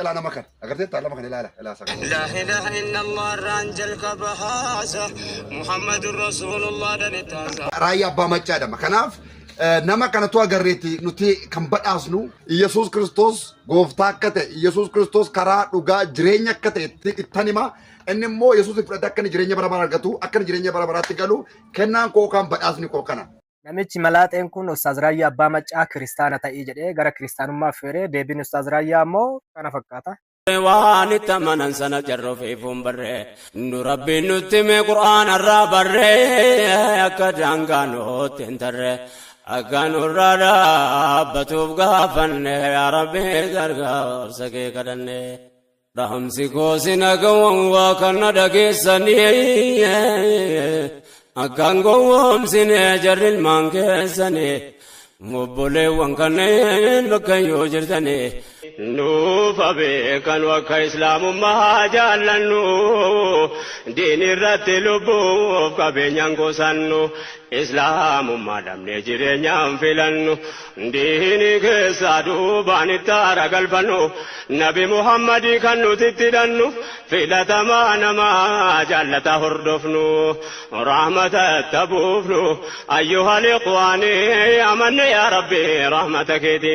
لا أنا مكان أقدر لا مكان لا سكر لا إله إلا الله رانجل كبهاسة محمد رسول الله دنيتازا رايا بامجادا مكاناف nama kanatu agarreeti nuti kan badhaasnu Yesuus Kiristoos gooftaa akka ta'e Yesuus Kiristoos karaa dhugaa jireenya akka ta'e ittan hima inni immoo Yesuus fudhate akka jireenya bara bara argatu akka jireenya bara baraatti galu kennaan koo kan badhaasni koo kana. Namichi malaaxeen kun Ustaaz Raayyaa Abbaa Maccaa kiristaana ta'ii jedhee gara kiristaanummaa feeree deebiin Ustaaz Raayyaa immoo kana fakkaata. waan itti amanan sana jarroo feefuun barree nu rabbiin nutti mee qur'aan irraa barree akka daangaa nootti hin tarree akka nurraa dhaabbatuuf gaafanne yaa rabbi gargaarsa kee kadhanne rahamsi koo si nagawwan waa kana dhageessanii akkaan gowwoomsine jarri ilmaan keessanii obboleewwan kanneen bakka yoo jirtanii nuufa beekan akka islaamummaa jaallannu diini irratti lubbuuf qabeenyaan gosannu islaamummaa dhabnee jireenyaan filannu diini keessaa duubaan itti aara galfannu nabi muhammadii kan nuti itti hidhannu filatamaa namaa jaallata hordofnu rahmata itti buufnu ayyuhal ikhwaanii amanne yaa rabbi rahmata keetii